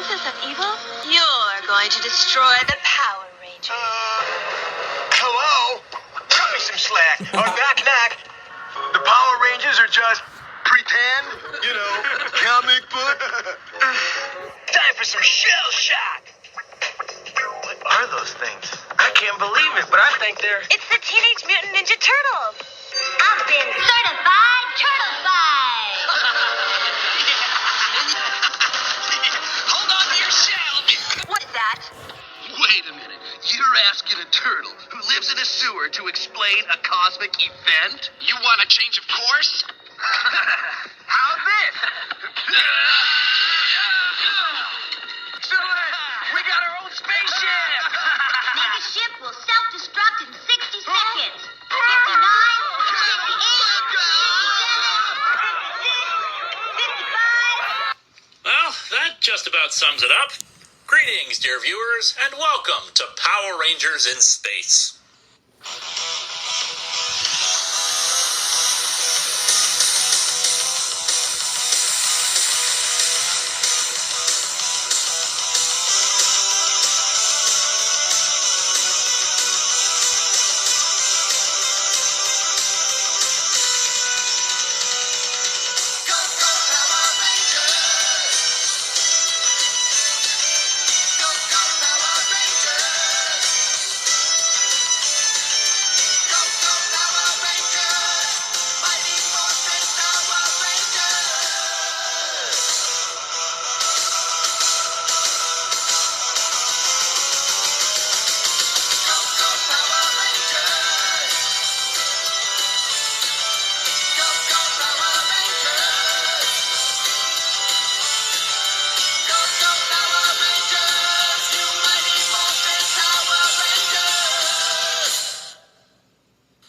princess of evil? You're going to destroy the Power Rangers. Hello? Cut me some slack. Or knock knock. The Power Rangers are just pretend, comic book. Time for some shell shock. What are those things? I can't believe it, but I think they're... It's the Teenage Mutant Ninja Turtles. I've been certified turtle-fied. Hold on to your shell. What's that? Wait a minute. You're asking a turtle who lives in a sewer to explain a cosmic event? You want a change of course? How's this? We got our own spaceship! Mega ship will self-destruct in 60 seconds. 59, 58, 56, 55. Well, that just about sums it up. Greetings, dear viewers, and welcome to Power Rangers in Space.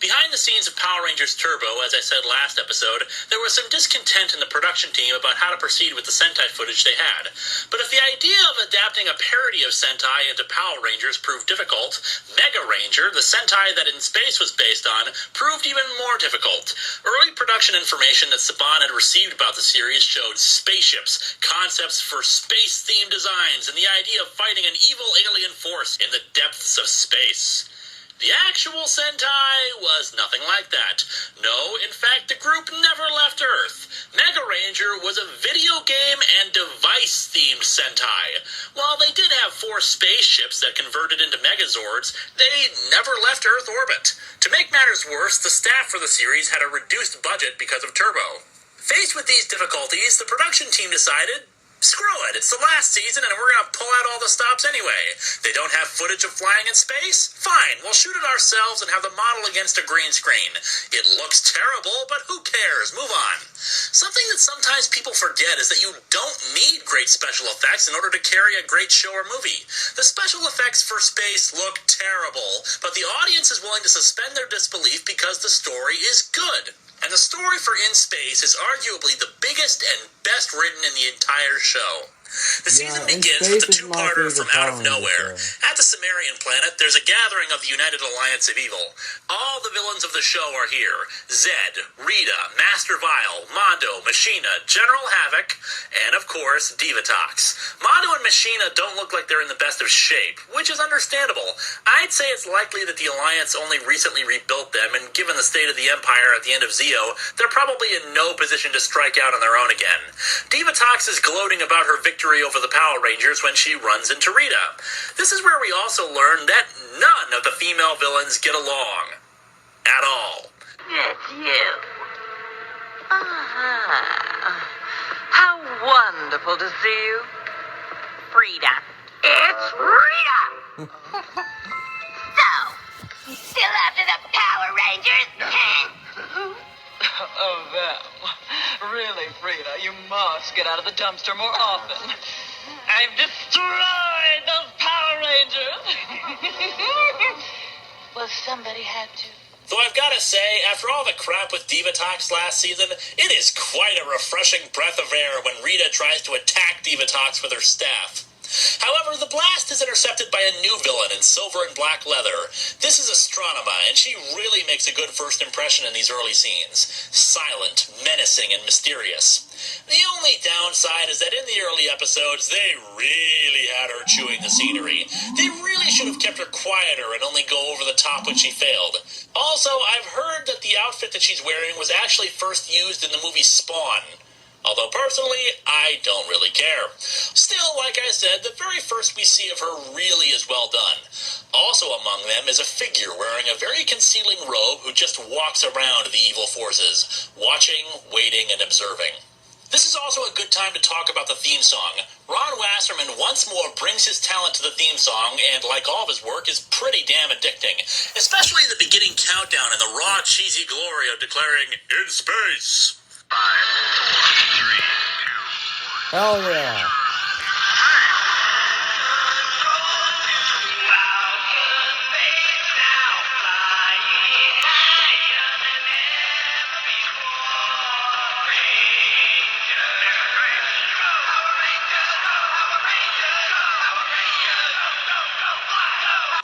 Behind the scenes of Power Rangers Turbo, as I said last episode, there was some discontent in the production team about how to proceed with the Sentai footage they had. But if the idea of adapting a parody of Sentai into Power Rangers proved difficult, Mega Ranger, the Sentai that In Space was based on, proved even more difficult. Early production information that Saban had received about the series showed spaceships, concepts for space-themed designs, and the idea of fighting an evil alien force in the depths of space. The actual Sentai was nothing like that. No, in fact, the group never left Earth. Mega Ranger was a video game and device-themed Sentai. While they did have 4 spaceships that converted into Megazords, they never left Earth orbit. To make matters worse, the staff for the series had a reduced budget because of Turbo. Faced with these difficulties, the production team decided, screw it, it's the last season and we're going to pull out all the stops anyway. They don't have footage of flying in space? Fine, we'll shoot it ourselves and have the model against a green screen. It looks terrible, but who cares? Move on. Something that sometimes people forget is that you don't need great special effects in order to carry a great show or movie. The special effects for space look terrible, but the audience is willing to suspend their disbelief because the story is good. And the story for In Space is arguably the biggest and best written in the entire show. The season begins with a two-parter from out of nowhere. At the Sumerian planet, there's a gathering of the United Alliance of Evil. All the villains of the show are here. Zed, Rita, Master Vile, Mondo, Machina, General Havoc, and of course, Divatox. Mondo and Machina don't look like they're in the best of shape, which is understandable. I'd say it's likely that the Alliance only recently rebuilt them, and given the state of the Empire at the end of Zeo, they're probably in no position to strike out on their own again. Divatox is gloating about her victory over the Power Rangers when she runs into Rita. This is where we also learn that none of the female villains get along. At all. It's you. How wonderful to see you. Rita. It's Rita! So, still after the Power Rangers? Of them. Really, Frida, you must get out of the dumpster more often. I've destroyed those Power Rangers! Well, somebody had to. Though I've got to say, after all the crap with Divatox last season, it is quite a refreshing breath of air when Rita tries to attack Divatox with her staff. However, the blast is intercepted by a new villain in silver and black leather. This is Astronema, and she really makes a good first impression in these early scenes. Silent, menacing, and mysterious. The only downside is that in the early episodes, they really had her chewing the scenery. They really should have kept her quieter and only go over the top when she failed. Also, I've heard that the outfit that she's wearing was actually first used in the movie Spawn. Although personally, I don't really care. Still, like I said, the very first we see of her really is well done. Also among them is a figure wearing a very concealing robe who just walks around the evil forces, watching, waiting, and observing. This is also a good time to talk about the theme song. Ron Wasserman once more brings his talent to the theme song, and like all of his work, is pretty damn addicting. Especially the beginning countdown and the raw, cheesy glory of declaring, "In space!" 5, 4, 3, 2, 1. Hell yeah.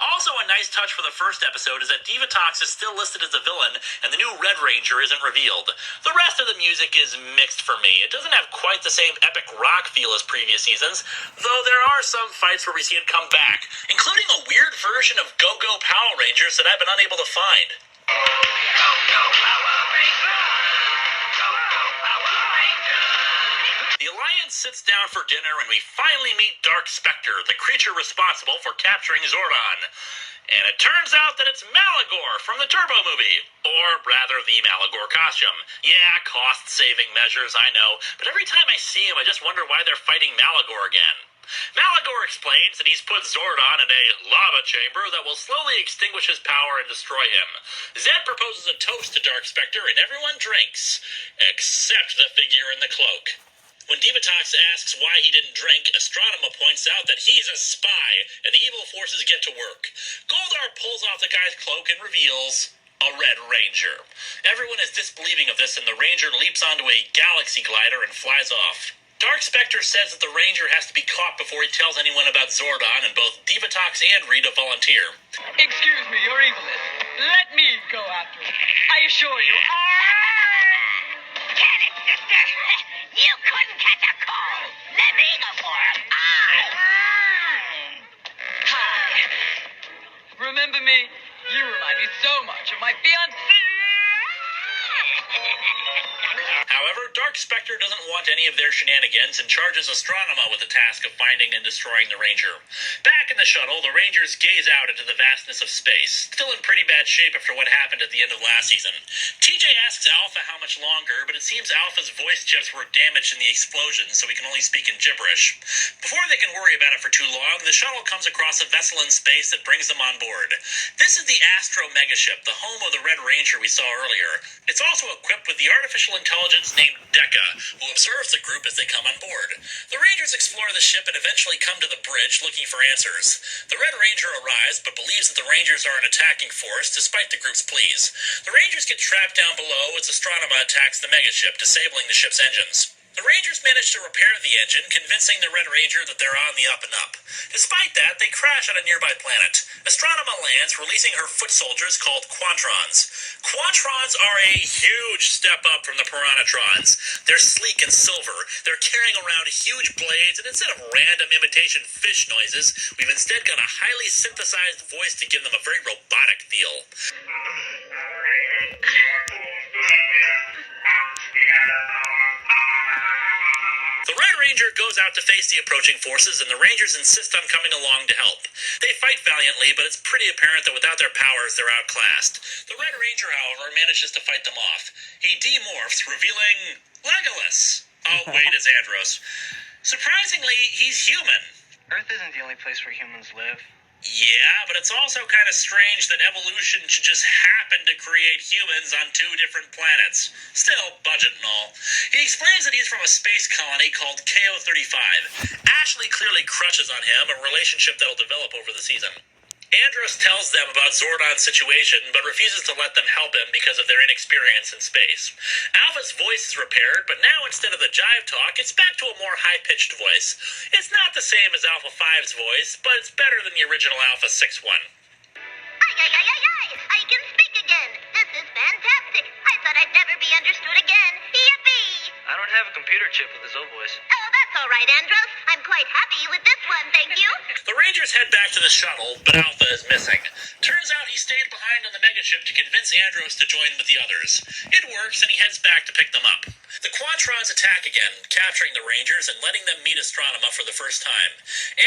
Also, a nice touch for the first episode is that Divatox is still listed as a villain, and the new Red Ranger isn't revealed. The rest of the music is mixed for me. It doesn't have quite the same epic rock feel as previous seasons, though there are some fights where we see it come back, including a weird version of Go-Go Power Rangers that I've been unable to find. The Alliance sits down for dinner and we finally meet Dark Spectre, the creature responsible for capturing Zordon. And it turns out that it's Malagor from the Turbo movie. Or rather, the Malagor costume. Yeah, cost-saving measures, I know. But every time I see him, I just wonder why they're fighting Malagor again. Malagor explains that he's put Zordon in a lava chamber that will slowly extinguish his power and destroy him. Zed proposes a toast to Dark Spectre and everyone drinks. Except the figure in the cloak. When Divatox asks why he didn't drink, Astronema points out that he's a spy, and the evil forces get to work. Goldar pulls off the guy's cloak and reveals a Red Ranger. Everyone is disbelieving of this, and the Ranger leaps onto a galaxy glider and flies off. Dark Spectre says that the Ranger has to be caught before he tells anyone about Zordon, and both Divatox and Rita volunteer. Excuse me, your evilness. Let me go after him. I assure you, Can it, sister? You couldn't catch a cold. Let me go for him. Hi. Remember me? You remind me so much of my fiancée. However, Dark Spectre doesn't want any of their shenanigans and charges Astronema with the task of finding and destroying the Ranger. Back in the shuttle, the Rangers gaze out into the vastness of space, still in pretty bad shape after what happened at the end of last season. TJ asks Alpha how much longer, but it seems Alpha's voice chips were damaged in the explosion, so he can only speak in gibberish. Before they can worry about it for too long, the shuttle comes across a vessel in space that brings them on board. This is the Astro Megaship, the home of the Red Ranger we saw earlier. It's also equipped with the artificial intelligence named Deca, who observes the group as they come on board. The Rangers explore the ship and eventually come to the bridge looking for answers. The Red Ranger arrives, but believes that the Rangers are an attacking force, despite the group's pleas. The Rangers get trapped down below as Astronema attacks the megaship, disabling the ship's engines. The Rangers manage to repair the engine, convincing the Red Ranger that they're on the up and up. Despite that, they crash on a nearby planet. Astronema lands, releasing her foot soldiers called Quantrons. Quantrons are a huge step up from the Piranatrons. They're sleek and silver. They're carrying around huge blades, and instead of random imitation fish noises, we've instead got a highly synthesized voice to give them a very robotic feel. The Red Ranger goes out to face the approaching forces, and the Rangers insist on coming along to help. They fight valiantly, but it's pretty apparent that without their powers, they're outclassed. The Red Ranger, however, manages to fight them off. He demorphs, revealing Legolas. Oh, wait, it's Andros. Surprisingly, he's human. Earth isn't the only place where humans live. Yeah, but it's also kind of strange that evolution should just happen to create humans on two different planets. Still, budget and all. He explains that he's from a space colony called KO-35. Ashley clearly crushes on him, a relationship that'll develop over the season. Andros tells them about Zordon's situation, but refuses to let them help him because of their inexperience in space. Alpha's voice is repaired, but now instead of the jive talk, it's back to a more high-pitched voice. It's not the same as Alpha 5's voice, but it's better than the original Alpha 6 one. I can speak again. This is fantastic. I thought I'd never be understood again. Yippee! I don't have a computer chip with his old voice. Oh, that's all right, Andros. I'm quite happy with this one, thank you. The Rangers head back to the shuttle, but Alpha is missing. Turns out he stayed behind on the megaship to convince Andros to join with the others. It works, and he heads back to pick them up. The Quantrons attack again, capturing the Rangers and letting them meet Astronema for the first time.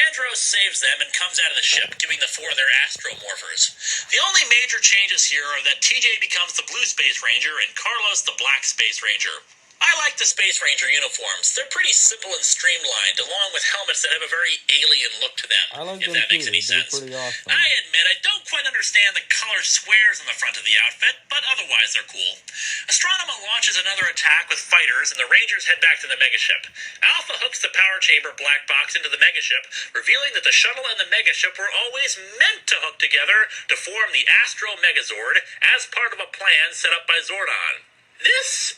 Andros saves them and comes out of the ship, giving the four their astromorphers. The only major changes here are that TJ becomes the Blue Space Ranger and Carlos the Black Space Ranger. I like the Space Ranger uniforms. They're pretty simple and streamlined, along with helmets that have a very alien look to them, I like if them that makes too. any They're sense. pretty awesome. I admit I don't quite understand the color squares on the front of the outfit, but otherwise they're cool. Astronema launches another attack with fighters, and the Rangers head back to the megaship. Alpha hooks the power chamber black box into the megaship, revealing that the shuttle and the megaship were always meant to hook together to form the Astro Megazord as part of a plan set up by Zordon. This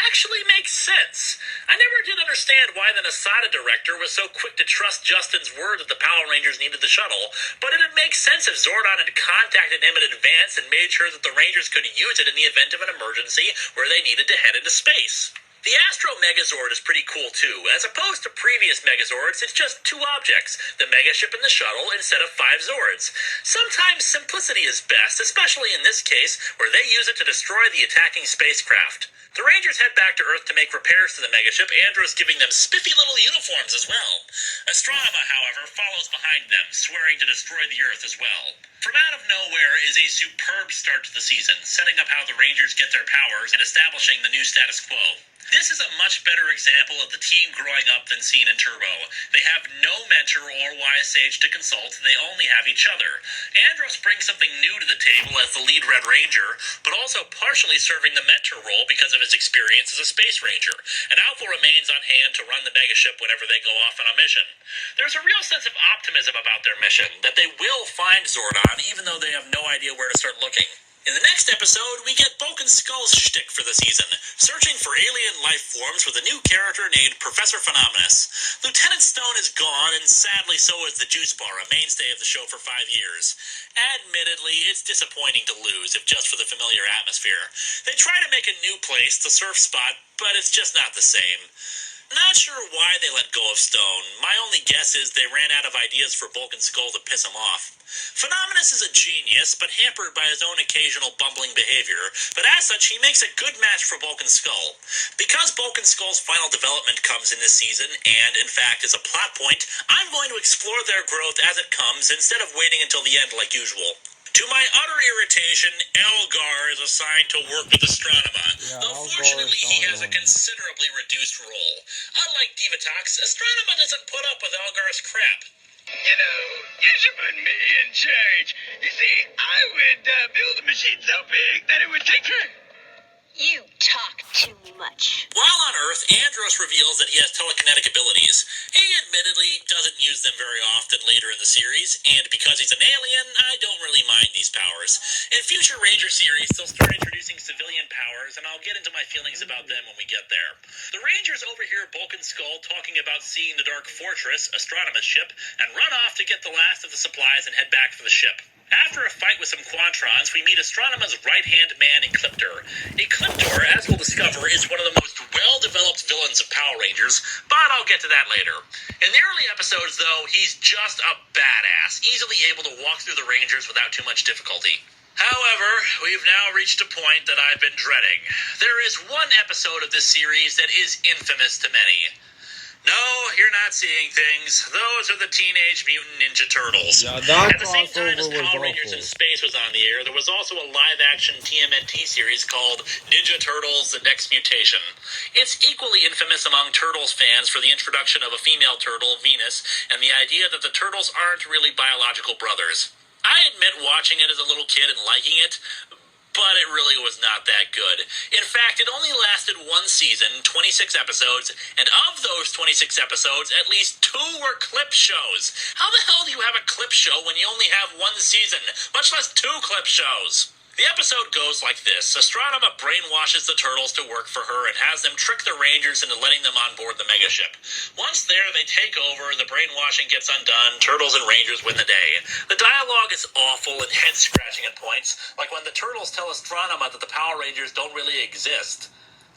actually makes sense. I never did understand why the Nasada director was so quick to trust Justin's word that the Power Rangers needed the shuttle, but it'd make sense if Zordon had contacted him in advance and made sure that the Rangers could use it in the event of an emergency where they needed to head into space. The Astro Megazord is pretty cool too. As opposed to previous Megazords, it's just two objects, the megaship and the shuttle, instead of 5 Zords. Sometimes simplicity is best, especially in this case, where they use it to destroy the attacking spacecraft. The Rangers head back to Earth to make repairs to the megaship, Andros giving them spiffy little uniforms as well. Astronema, however, follows behind them, swearing to destroy the Earth as well. From out of nowhere is a superb start to the season, setting up how the Rangers get their powers and establishing the new status quo. This is a much better example of the team growing up than seen in Turbo. They have no mentor or wise sage to consult, they only have each other. Andros brings something new to the table as the lead Red Ranger, but also partially serving the mentor role because of his experience as a Space Ranger. And Alpha remains on hand to run the megaship whenever they go off on a mission. There's a real sense of optimism about their mission, that they will find Zordon even though they have no idea where to start looking. In the next episode, we get Bulk and Skull's shtick for the season, searching for alien life forms with a new character named Professor Phenomenus. Lieutenant Stone is gone, and sadly so is the Juice Bar, a mainstay of the show for 5 years. Admittedly, it's disappointing to lose, if just for the familiar atmosphere. They try to make a new place, the surf spot, but it's just not the same. Not sure why they let go of Stone. My only guess is they ran out of ideas for Bulk and Skull to piss him off. Phenomenus is a genius, but hampered by his own occasional bumbling behavior, but as such, he makes a good match for Bulk and Skull. Because Bulk and Skull's final development comes in this season, and in fact is a plot point, I'm going to explore their growth as it comes instead of waiting until the end like usual. To my utter irritation, Elgar is assigned to work with Astronema, though fortunately he has a considerably reduced role. Unlike Divatox, Astronema doesn't put up with Elgar's crap. You know, you should put me in charge. You see, I would build a machine so big that it would take... You talk too much. While on Earth, Andros reveals that he has telekinetic abilities. He admittedly doesn't use them very often later in the series, and because he's an alien, I don't really mind these powers. In future Ranger series, they'll start introducing civilian powers, and I'll get into my feelings about them when we get there. The Rangers overhear Bulk and Skull talking about seeing the Dark Fortress, Astronema's ship, and run off to get the last of the supplies and head back for the ship. After a fight with some Quantrons, we meet Astronema's right-hand man, Ecliptor. Ecliptor, as we'll discover, is one of the most well-developed villains of Power Rangers, but I'll get to that later. In the early episodes, though, he's just a badass, easily able to walk through the Rangers without too much difficulty. However, we've now reached a point that I've been dreading. There is one episode of this series that is infamous to many. No, you're not seeing things. Those are the Teenage Mutant Ninja Turtles. Yeah, that At the same time as crossover was Power Rangers in awful. Space was on the air, there was also a live-action TMNT series called Ninja Turtles: The Next Mutation. It's equally infamous among Turtles fans for the introduction of a female turtle, Venus, and the idea that the Turtles aren't really biological brothers. I admit watching it as a little kid and liking it, but it really was not that good. In fact, it only lasted one season, 26 episodes, and of those 26 episodes, at least 2 were clip shows. How the hell do you have a clip show when you only have one season, much less 2 clip shows? The episode goes like this. Astronema brainwashes the Turtles to work for her and has them trick the Rangers into letting them on board the megaship. Once there, they take over, the brainwashing gets undone, Turtles and Rangers win the day. The dialogue is awful and head-scratching at points, like when the Turtles tell Astronema that the Power Rangers don't really exist.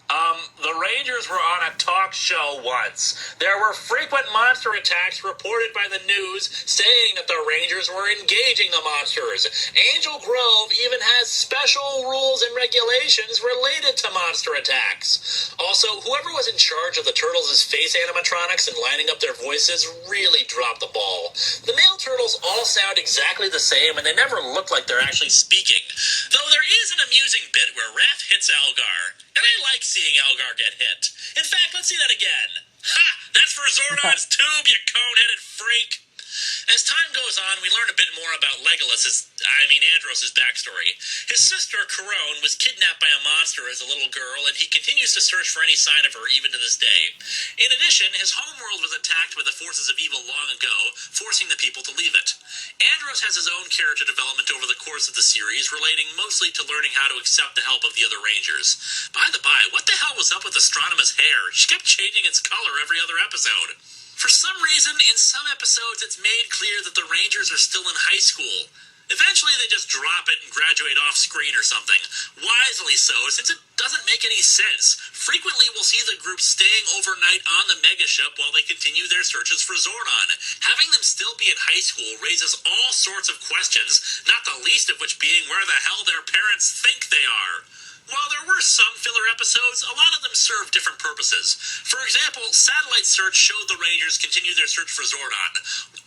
The Rangers were on a talk show once. There were frequent monster attacks reported by the news saying that the Rangers were engaging the monsters. Angel Grove even has special rules and regulations related to monster attacks. Also, whoever was in charge of the Turtles' face animatronics and lining up their voices really dropped the ball. The male turtles all sound exactly the same and they never look like they're actually speaking. Though there is an amusing bit where Raph hits Algar. And I like seeing Algar get hit. In fact, let's see that again. Ha! That's for Zordon's tube, you cone-headed freak! As time goes on, we learn a bit more about Andros' backstory. His sister, Corone, was kidnapped by a monster as a little girl, and he continues to search for any sign of her even to this day. In addition, his homeworld was attacked by the forces of evil long ago, forcing the people to leave it. Andros has his own character development over the course of the series, relating mostly to learning how to accept the help of the other Rangers. By the by, what the hell was up with Astronoma's hair? She kept changing its color every other episode. For some reason, in some episodes, it's made clear that the Rangers are still in high school. Eventually, they just drop it and graduate off-screen or something. Wisely so, since it doesn't make any sense. Frequently, we'll see the group staying overnight on the megaship while they continue their searches for Zordon. Having them still be in high school raises all sorts of questions, not the least of which being where the hell their parents think they are. While there were some filler episodes, a lot of them served different purposes. For example, Satellite Search showed the Rangers continue their search for Zordon.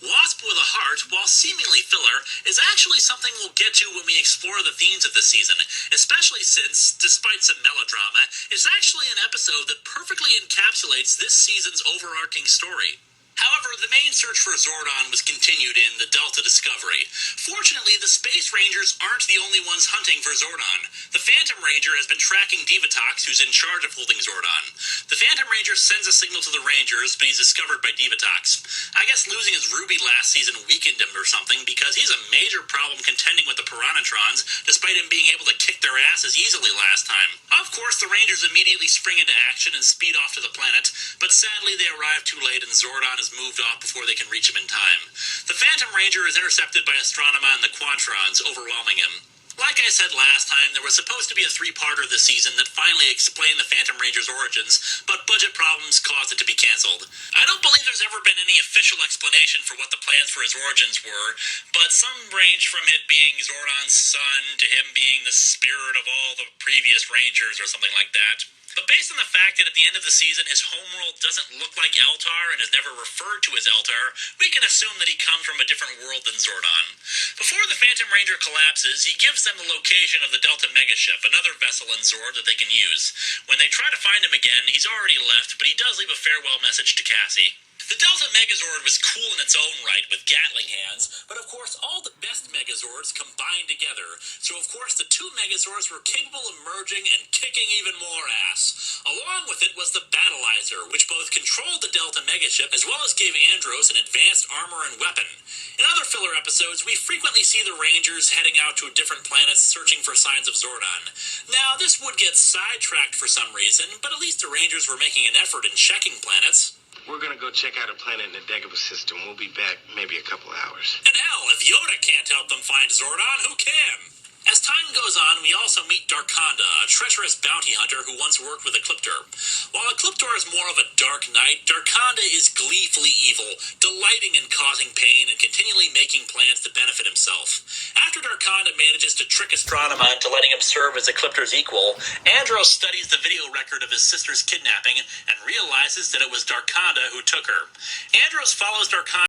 Wasp with a Heart, while seemingly filler, is actually something we'll get to when we explore the themes of this season, especially since, despite some melodrama, it's actually an episode that perfectly encapsulates this season's overarching story. However, the main search for Zordon was continued in the Delta Discovery. Fortunately, the Space Rangers aren't the only ones hunting for Zordon. The Phantom Ranger has been tracking Divatox, who's in charge of holding Zordon. The Phantom Ranger sends a signal to the Rangers, but he's discovered by Divatox. I guess losing his Ruby last season weakened him or something, because he's a major problem contending with the Piranhatrons, despite him being able to kick their asses easily last time. Of course, the Rangers immediately spring into action and speed off to the planet, but sadly they arrive too late and Zordon is moved off before they can reach him in time. The Phantom Ranger is intercepted by Astronema and the Quantrons, overwhelming him. Like I said last time, there was supposed to be a three-parter this season that finally explained the Phantom Ranger's origins, but budget problems caused it to be cancelled. I don't believe there's ever been any official explanation for what the plans for his origins were, but some range from it being Zordon's son to him being the spirit of all the previous Rangers or something like that. But based on the fact that at the end of the season his homeworld doesn't look like Eltar and is never referred to as Eltar, we can assume that he comes from a different world than Zordon. Before the Phantom Ranger collapses, he gives them the location of the Delta Megaship, another vessel in Zord that they can use. When they try to find him again, he's already left, but he does leave a farewell message to Cassie. The Delta Megazord was cool in its own right with Gatling hands, but of course all the best Megazords combined together, so of course the two Megazords were capable of merging and kicking even more ass. Along with it was the Battleizer, which both controlled the Delta Megaship as well as gave Andros an advanced armor and weapon. In other filler episodes, we frequently see the Rangers heading out to different planets searching for signs of Zordon. Now, this would get sidetracked for some reason, but at least the Rangers were making an effort in checking planets. We're gonna go check out a planet in the Dagobah system. We'll be back maybe a couple hours. And hell, if Yoda can't help them find Zordon, who can? As time goes on, we also meet Darkonda, a treacherous bounty hunter who once worked with Ecliptor. While Ecliptor is more of a dark knight, Darkonda is gleefully evil, delighting in causing pain and continually making plans to benefit himself. After Darkonda manages to trick Astronema into letting him serve as Ecliptor's equal, Andros studies the video record of his sister's kidnapping and realizes that it was Darkonda who took her. Andros follows Darkonda